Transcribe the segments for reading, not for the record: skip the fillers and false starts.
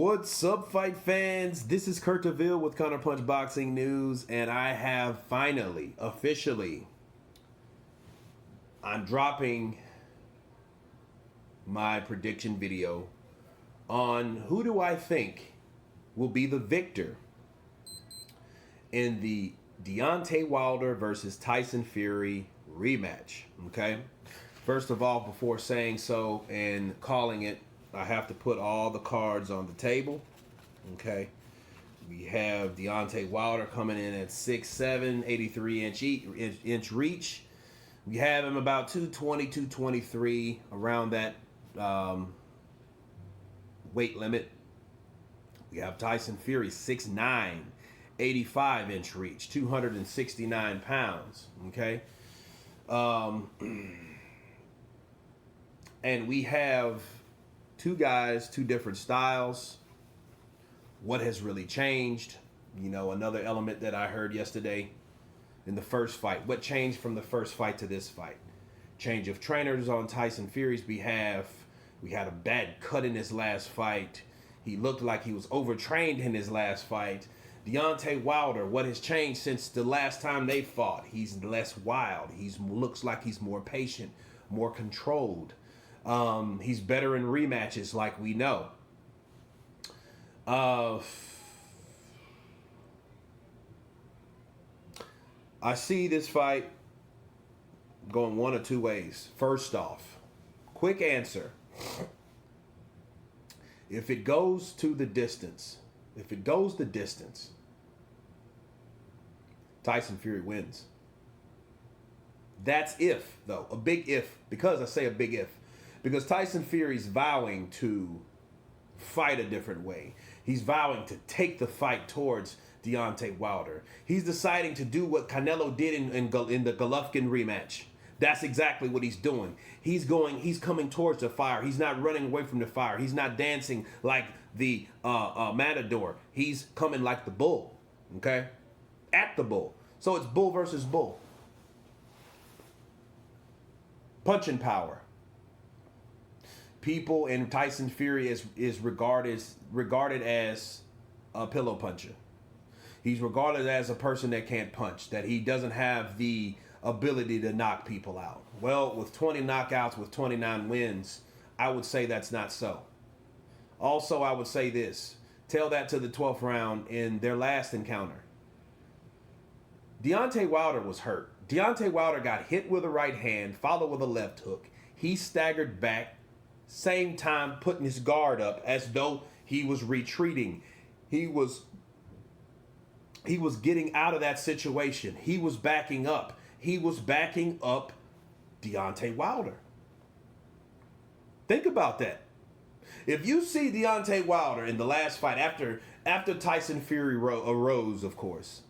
What's up, fight fans? This is Kurt DeVille with Counterpunch Boxing News, and I have finally, officially, I'm dropping my prediction video on who do I think will be the victor in the Deontay Wilder versus Tyson Fury rematch, okay? First of all, before saying so and calling it, I have to put all the cards on the table, okay? We have Deontay Wilder coming in at 6'7", 83-inch reach. We have him about 220, 223, around that weight limit. We have Tyson Fury, 6'9", 85-inch reach, 269 pounds, okay? And we have two guys, two different styles. What has really changed? You know, another element that I heard yesterday in the first fight. What changed from the first fight to this fight? Change of trainers on Tyson Fury's behalf. We had a bad cut in his last fight. He looked like he was overtrained in his last fight. Deontay Wilder, what has changed since the last time they fought? He's less wild. He looks like he's more patient, more controlled. He's better in rematches, like we know. I see this fight going one of two ways. First off, quick answer. If it goes to the distance, Tyson Fury wins. That's if, though. A big if. Because I say a big if. Because Tyson Fury's vowing to fight a different way. He's vowing to take the fight towards Deontay Wilder. He's deciding to do what Canelo did in the Golovkin rematch. That's exactly what he's doing. He's coming towards the fire. He's not running away from the fire. He's not dancing like the matador. He's coming like the bull, okay? At the bull. So it's bull versus bull. Punching power. People in Tyson Fury is regarded as a pillow puncher. He's regarded as a person that can't punch, that he doesn't have the ability to knock people out. Well, with 20 knockouts, with 29 wins, I would say that's not so. Also, I would say this. Tell that to the 12th round in their last encounter. Deontay Wilder was hurt. Deontay Wilder got hit with a right hand, followed with a left hook. He staggered back, same time putting his guard up as though he was retreating. He was getting out of that situation. He was backing up. He was backing up Deontay Wilder. Think about that. If you see Deontay Wilder in the last fight, after Tyson Fury arose, of course,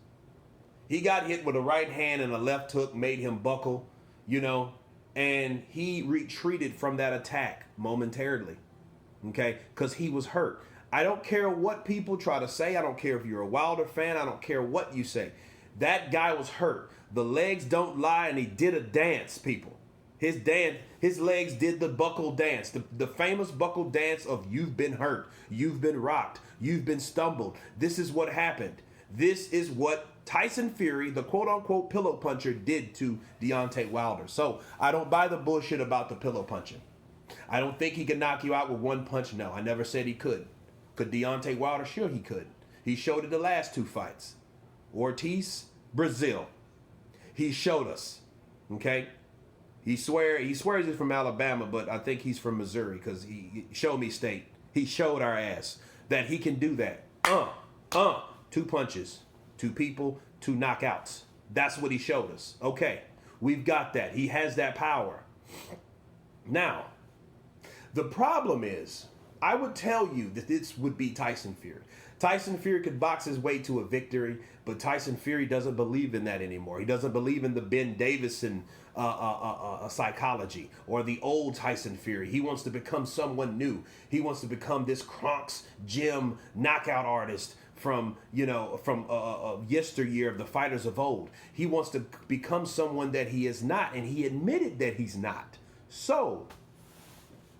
he got hit with a right hand and a left hook, made him buckle, you know, and he retreated from that attack momentarily, okay, because he was hurt. I don't care what people try to say. I don't care if you're a Wilder fan. I don't care what you say. That guy was hurt. The legs don't lie, and he did a dance, people. His legs did the buckle dance, the famous buckle dance of you've been hurt, you've been rocked, you've been stumbled. This is what happened. This is what Tyson Fury, the quote-unquote pillow puncher, did to Deontay Wilder. So I don't buy the bullshit about the pillow punching. I don't think he can knock you out with one punch. No, I never said he could. Could Deontay Wilder? Sure he could. He showed it the last two fights. Ortiz, Brazil. He showed us, okay? He swears he's from Alabama, but I think he's from Missouri because he showed me state. He showed our ass that he can do that. Two punches, two people, two knockouts. That's what he showed us. Okay, we've got that. He has that power. Now, the problem is, I would tell you that this would be Tyson Fury. Tyson Fury could box his way to a victory, but Tyson Fury doesn't believe in that anymore. He doesn't believe in the Ben Davison psychology or the old Tyson Fury. He wants to become someone new. He wants to become this Kronk's gym knockout artist from yesteryear of the fighters of old. He wants to become someone that he is not, and he admitted that he's not. So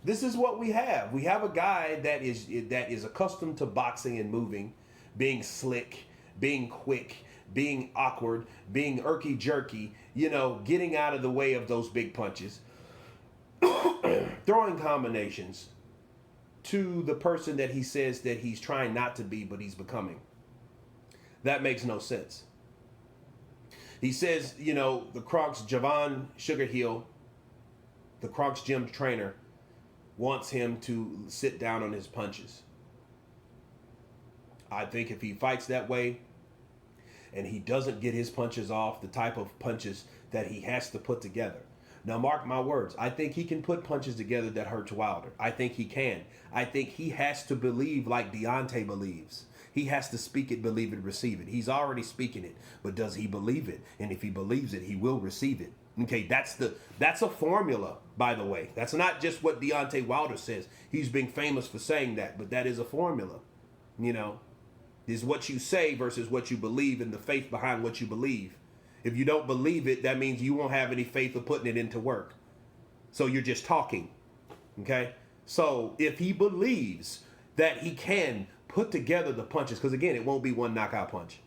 This is what we have. We have a guy that is accustomed to boxing and moving, being slick, being quick, being awkward, being irky jerky, getting out of the way of those big punches, throwing combinations to the person that he says that he's trying not to be, but he's becoming. That makes no sense. He says, the Crocs, Javon Sugar Hill, the Crocs gym trainer, wants him to sit down on his punches. I think if he fights that way and he doesn't get his punches off, the type of punches that he has to put together. Now, mark my words, I think he can put punches together that hurts Wilder. I think he can. I think he has to believe like Deontay believes. He has to speak it, believe it, receive it. He's already speaking it, but does he believe it? And if he believes it, he will receive it. Okay, that's a formula, by the way. That's not just what Deontay Wilder says. He's being famous for saying that, but that is a formula. Is what you say versus what you believe and the faith behind what you believe. If you don't believe it, that means you won't have any faith of putting it into work. So you're just talking. Okay? So if he believes that he can put together the punches, because again, it won't be one knockout punch.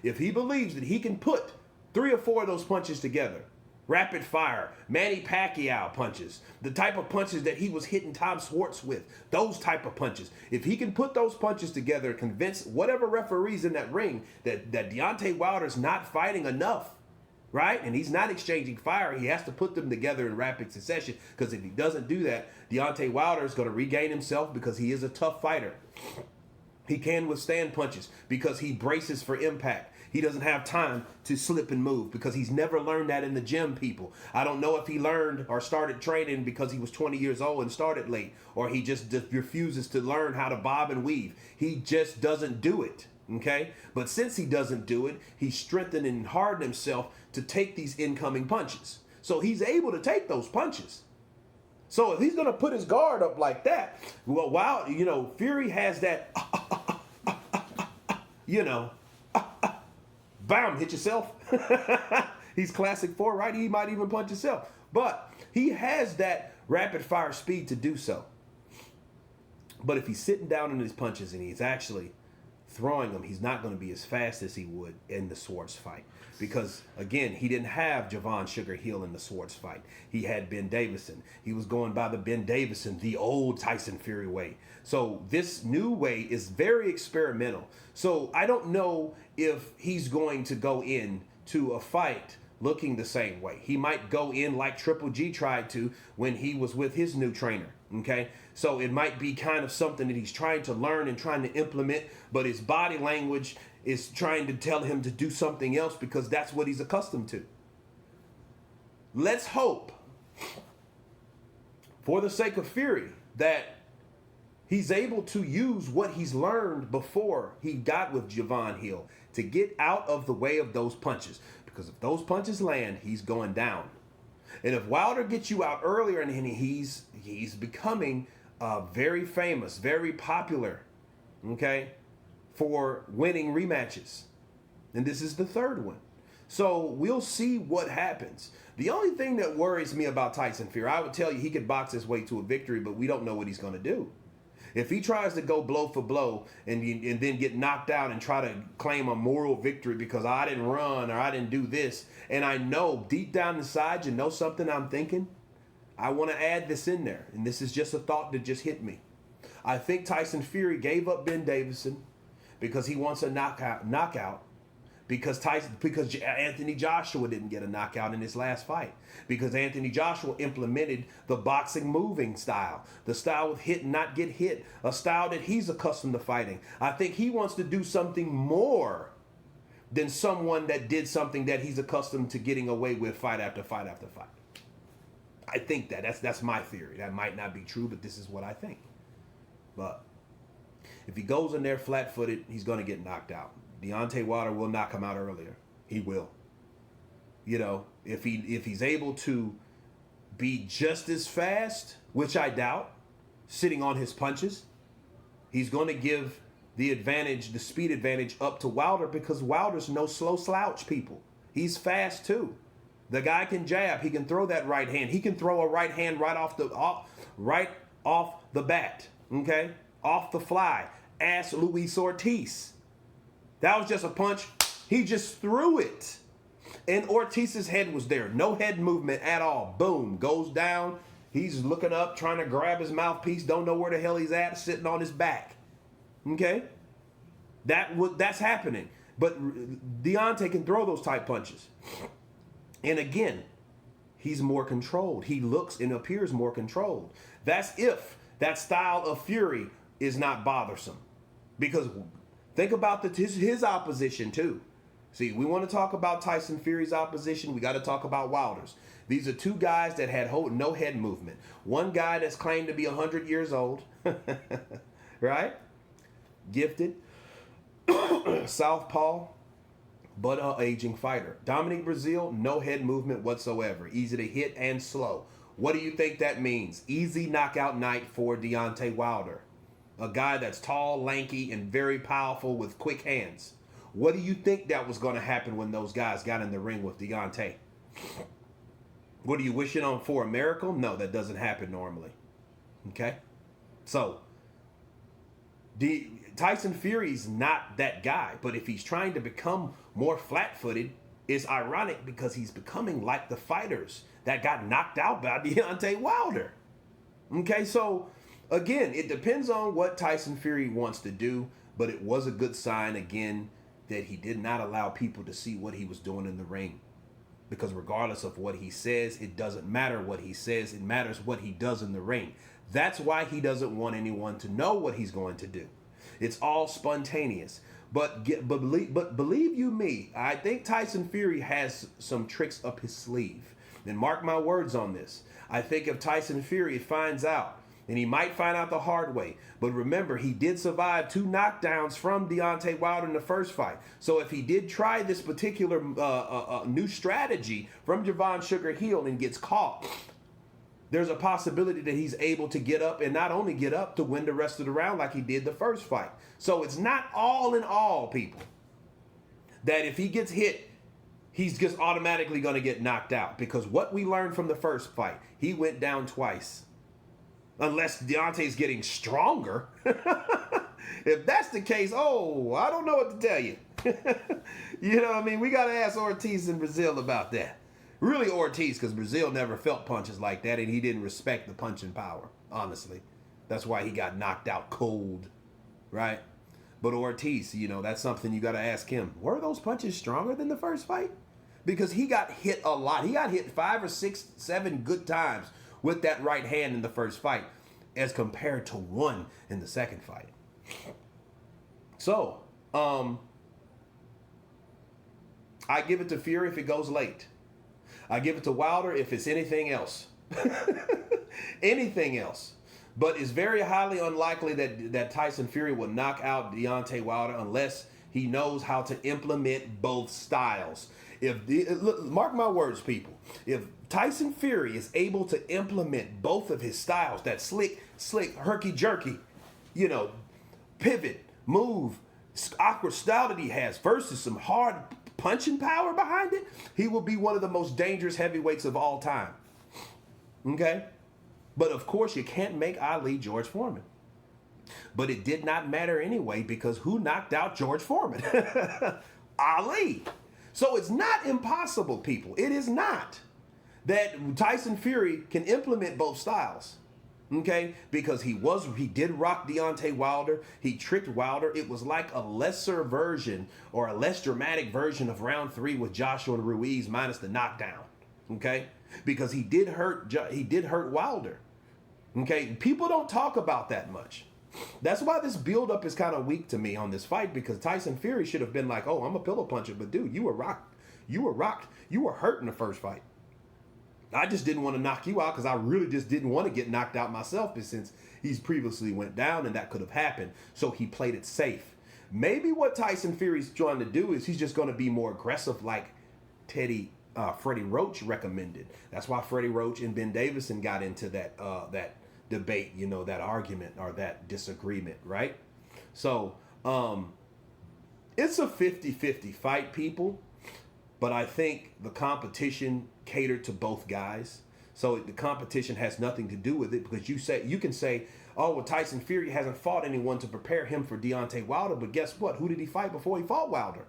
If he believes that he can put 3 or 4 of those punches together, rapid fire, Manny Pacquiao punches, the type of punches that he was hitting Tom Schwartz with, those type of punches. If he can put those punches together and convince whatever referees in that ring that Deontay Wilder's not fighting enough, right? And he's not exchanging fire, he has to put them together in rapid succession, because if he doesn't do that, Deontay Wilder is going to regain himself because he is a tough fighter. He can withstand punches because he braces for impact. He doesn't have time to slip and move because he's never learned that in the gym, people. I don't know if he learned or started training because he was 20 years old and started late, or he just refuses to learn how to bob and weave. He just doesn't do it, okay? But since he doesn't do it, he's strengthened and hardened himself to take these incoming punches. So he's able to take those punches. So if he's going to put his guard up like that, well, Fury has that, bam, hit yourself. He's classic 4, right? He might even punch himself. But he has that rapid fire speed to do so. But if he's sitting down in his punches and he's actually throwing them, he's not going to be as fast as he would in the Schwartz fight. Because, again, he didn't have Javon Sugar Hill in the Schwartz fight. He had Ben Davison. He was going by the Ben Davison, the old Tyson Fury way. So this new way is very experimental. So I don't know if he's going to go in to a fight looking the same way. He might go in like Triple G tried to when he was with his new trainer, okay? So it might be kind of something that he's trying to learn and trying to implement, but his body language is trying to tell him to do something else because that's what he's accustomed to. Let's hope, for the sake of Fury, that he's able to use what he's learned before he got with Javon Hill to get out of the way of those punches. Because if those punches land, he's going down. And if Wilder gets you out earlier and he's becoming very famous, very popular, okay, for winning rematches. And this is the 3rd one. So we'll see what happens. The only thing that worries me about Tyson Fury, I would tell you he could box his way to a victory, but we don't know what he's going to do. If he tries to go blow for blow and then get knocked out and try to claim a moral victory because I didn't run or I didn't do this, and I know deep down inside, you know something I'm thinking? I want to add this in there, and this is just a thought that just hit me. I think Tyson Fury gave up Ben Davison because he wants a knockout. Because Anthony Joshua didn't get a knockout in his last fight. Because Anthony Joshua implemented the boxing moving style. The style with hit and not get hit. A style that he's accustomed to fighting. I think he wants to do something more than someone that did something that he's accustomed to getting away with fight after fight after fight. I think that's my theory. That might not be true, but this is what I think. But if he goes in there flat-footed, he's going to get knocked out. Deontay Wilder will knock him out earlier. He will. If he's able to be just as fast, which I doubt, sitting on his punches, he's going to give the speed advantage up to Wilder because Wilder's no slow slouch, people. He's fast too. The guy can jab. He can throw that right hand. He can throw a right hand right off the bat, okay? Off the fly. Ask Luis Ortiz. That was just a punch. He just threw it. And Ortiz's head was there. No head movement at all. Boom. Goes down. He's looking up, trying to grab his mouthpiece. Don't know where the hell he's at. Sitting on his back. Okay? That's happening. But Deontay can throw those type punches. And again, he's more controlled. He looks and appears more controlled. That's if that style of Fury is not bothersome. Because think about his opposition too. See, we want to talk about Tyson Fury's opposition. We got to talk about Wilder's. These are two guys that had no head movement. One guy that's claimed to be 100 years old, right? Gifted, southpaw, but an aging fighter. Dominic Breazeale, no head movement whatsoever. Easy to hit and slow. What do you think that means? Easy knockout night for Deontay Wilder. A guy that's tall, lanky, and very powerful with quick hands. What do you think that was going to happen when those guys got in the ring with Deontay? What are you wishing on for, a miracle? No, that doesn't happen normally. Okay? So, Tyson Fury's not that guy, but if he's trying to become more flat-footed, it's ironic because he's becoming like the fighters that got knocked out by Deontay Wilder. Okay, so again, it depends on what Tyson Fury wants to do, but it was a good sign, again, that he did not allow people to see what he was doing in the ring. Because regardless of what he says, it doesn't matter what he says. It matters what he does in the ring. That's why he doesn't want anyone to know what he's going to do. It's all spontaneous. But believe you me, I think Tyson Fury has some tricks up his sleeve. And mark my words on this. I think if Tyson Fury finds out, and he might find out the hard way, but remember, he did survive 2 knockdowns from Deontay Wilder in the first fight. So if he did try this particular new strategy from Javon Sugar Hill and gets caught, there's a possibility that he's able to get up, and not only get up, to win the rest of the round like he did the first fight. So it's not all in all, people, that if he gets hit, he's just automatically going to get knocked out. Because what we learned from the first fight, he went down twice. Unless Deontay's getting stronger. If that's the case, I don't know what to tell you. You know what I mean? We got to ask Ortiz and Breazeale about that. Really Ortiz, because Breazeale never felt punches like that, and he didn't respect the punching power, honestly. That's why he got knocked out cold, right? But Ortiz, that's something you got to ask him. Were those punches stronger than the first fight? Because he got hit a lot. He got hit 5 or 6, 7 good times with that right hand in the first fight, as compared to 1 in the second fight. So, I give it to Fury if it goes late. I give it to Wilder if it's anything else. Anything else. But it's very highly unlikely that Tyson Fury will knock out Deontay Wilder unless he knows how to implement both styles. Mark my words, people. If Tyson Fury is able to implement both of his styles, that slick, herky-jerky, pivot, move, awkward style that he has versus some hard punching power behind it, he will be one of the most dangerous heavyweights of all time. Okay? But of course, you can't make Ali George Foreman. But it did not matter anyway, because who knocked out George Foreman? Ali. So it's not impossible, people. It is not that Tyson Fury can implement both styles. Okay? Because he did rock Deontay Wilder. He tricked Wilder. It was like a lesser version, or a less dramatic version of round 3 with Joshua Ruiz minus the knockdown. Okay? Because he did hurt Wilder. Okay? People don't talk about that much. That's why this build-up is kind of weak to me on this fight, because Tyson Fury should have been like, I'm a pillow puncher, but dude, you were rocked. You were hurt in the first fight. I just didn't want to knock you out because I really just didn't want to get knocked out myself, but since he's previously went down and that could have happened, so he played it safe. Maybe what Tyson Fury's trying to do is he's just going to be more aggressive like Freddie Roach recommended. That's why Freddie Roach and Ben Davison got into that debate, that argument or that disagreement, right? So, it's a 50-50 fight, people. But I think the competition catered to both guys. So the competition has nothing to do with it, because you can say, oh, well, Tyson Fury hasn't fought anyone to prepare him for Deontay Wilder, but guess what? Who did he fight before he fought Wilder?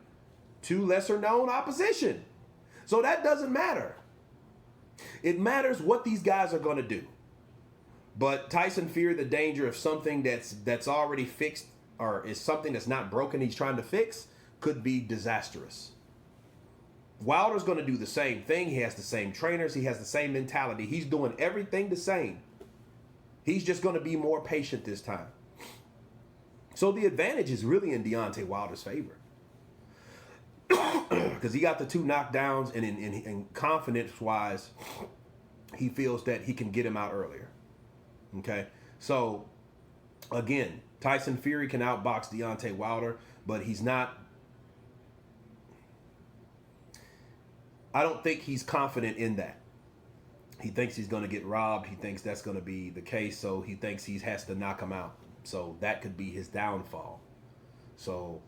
Two lesser known opposition. So that doesn't matter. It matters what these guys are going to do. But Tyson Fury, the danger of something that's already fixed, or is something that's not broken he's trying to fix, could be disastrous. Wilder's going to do the same thing. He has the same trainers. He has the same mentality. He's doing everything the same. He's just going to be more patient this time. So the advantage is really in Deontay Wilder's favor. Because he got the 2 knockdowns, and in confidence-wise, he feels that he can get him out earlier. Okay? So, again, Tyson Fury can outbox Deontay Wilder, but he's not... I don't think he's confident in that. He thinks he's going to get robbed. He thinks that's going to be the case, so he thinks he has to knock him out. So that could be his downfall. So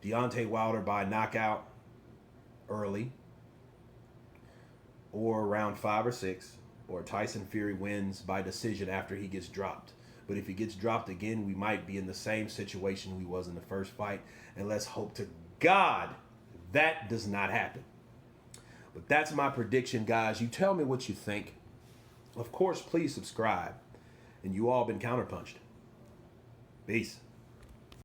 Deontay Wilder by knockout early, or round 5 or 6, or Tyson Fury wins by decision after he gets dropped. But if he gets dropped again, we might be in the same situation we was in the first fight. And let's hope to God that does not happen. But that's my prediction, guys. You tell me what you think. Of course, please subscribe. And you all been counterpunched. Peace.